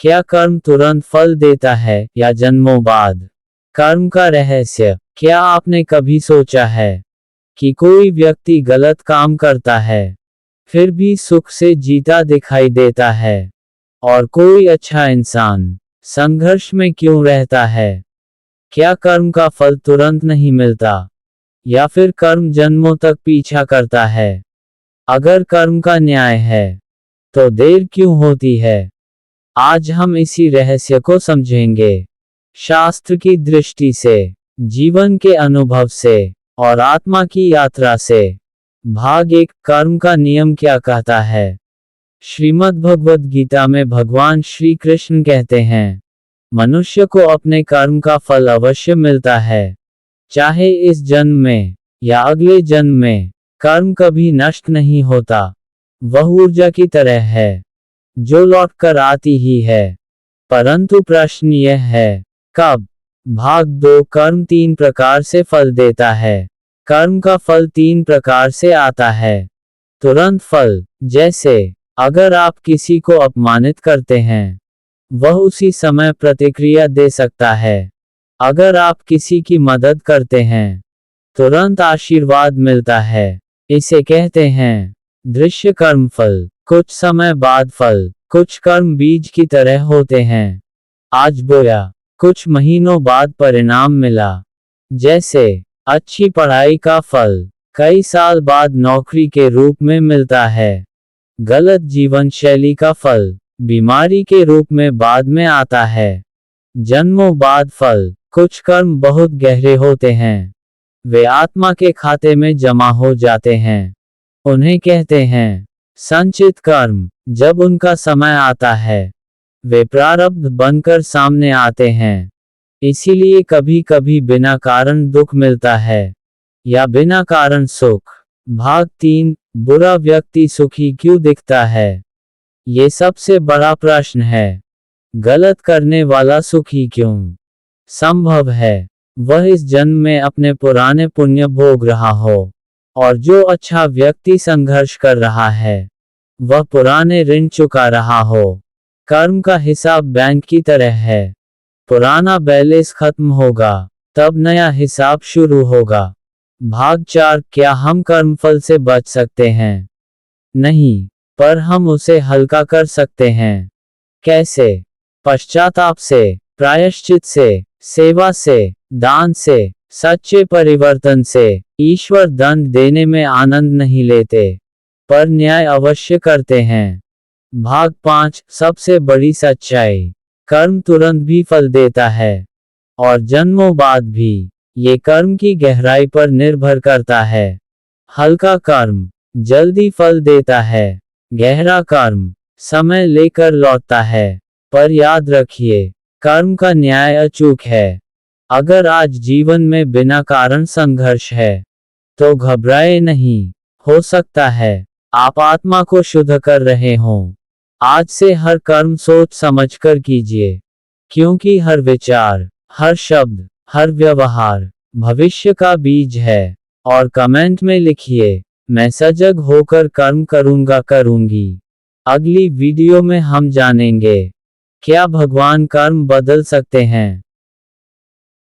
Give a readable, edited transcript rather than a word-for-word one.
क्या कर्म तुरंत फल देता है या जन्मों बाद? कर्म का रहस्य। क्या आपने कभी सोचा है कि कोई व्यक्ति गलत काम करता है, फिर भी सुख से जीता दिखाई देता है, और कोई अच्छा इंसान संघर्ष में क्यों रहता है? क्या कर्म का फल तुरंत नहीं मिलता, या फिर कर्म जन्मों तक पीछा करता है? अगर कर्म का न्याय है, तो देर क्यों होती है? आज हम इसी रहस्य को समझेंगे, शास्त्र की दृष्टि से, जीवन के अनुभव से, और आत्मा की यात्रा से। भाग 1, कर्म का नियम क्या कहता है? श्रीमद् भगवद गीता में भगवान श्री कृष्ण कहते हैं, मनुष्य को अपने कर्म का फल अवश्य मिलता है, चाहे इस जन्म में या अगले जन्म में। कर्म कभी नष्ट नहीं होता, वह ऊर्जा की तरह है, जो लौट कर आती ही है। परंतु प्रश्न यह है, कब? भाग 2, कर्म 3 प्रकार से फल देता है। कर्म का फल 3 प्रकार से आता है। तुरंत फल, जैसे अगर आप किसी को अपमानित करते हैं, वह उसी समय प्रतिक्रिया दे सकता है। अगर आप किसी की मदद करते हैं, तुरंत आशीर्वाद मिलता है। इसे कहते हैं दृश्य कर्म फल। कुछ समय बाद फल। कुछ कर्म बीज की तरह होते हैं, आज बोया, कुछ महीनों बाद परिणाम मिला। जैसे अच्छी पढ़ाई का फल कई साल बाद नौकरी के रूप में मिलता है। गलत जीवन शैली का फल बीमारी के रूप में बाद में आता है। जन्मों बाद फल। कुछ कर्म बहुत गहरे होते हैं, वे आत्मा के खाते में जमा हो जाते हैं। उन्हें कहते हैं संचित कर्म। जब उनका समय आता है, वे प्रारब्ध बनकर सामने आते हैं। इसीलिए कभी कभी बिना कारण दुख मिलता है, या बिना कारण सुख। भाग 3, बुरा व्यक्ति सुखी क्यों दिखता है? ये सबसे बड़ा प्रश्न है। गलत करने वाला सुखी क्यों? संभव है वह इस जन्म में अपने पुराने पुण्य भोग रहा हो, और जो अच्छा व्यक्ति संघर्ष कर रहा है, वह पुराने ऋण चुका रहा हो। कर्म का हिसाब बैंक की तरह है। पुराना बैलेंस खत्म होगा, तब नया हिसाब शुरू होगा। भाग 4, क्या हम कर्मफल से बच सकते हैं? नहीं, पर हम उसे हल्का कर सकते हैं। कैसे? पश्चाताप से, प्रायश्चित से, सेवा से, दान से, सच्चे परिवर्तन से। ईश्वर दंड देने में आनंद नहीं लेते, पर न्याय अवश्य करते हैं। भाग 5, सबसे बड़ी सच्चाई। कर्म तुरंत भी फल देता है, और जन्मों बाद भी। ये कर्म की गहराई पर निर्भर करता है। हल्का कर्म जल्दी फल देता है, गहरा कर्म समय लेकर लौटता है। पर याद रखिए, कर्म का न्याय अचूक है। अगर आज जीवन में बिना कारण संघर्ष है, तो घबराए नहीं। हो सकता है आप आत्मा को शुद्ध कर रहे हों। आज से हर कर्म सोच समझकर कीजिए, क्योंकि हर विचार, हर शब्द, हर व्यवहार भविष्य का बीज है। और कमेंट में लिखिए, मैं सजग होकर कर्म करूंगा करूंगी। अगली वीडियो में हम जानेंगे, क्या भगवान कर्म बदल सकते हैं?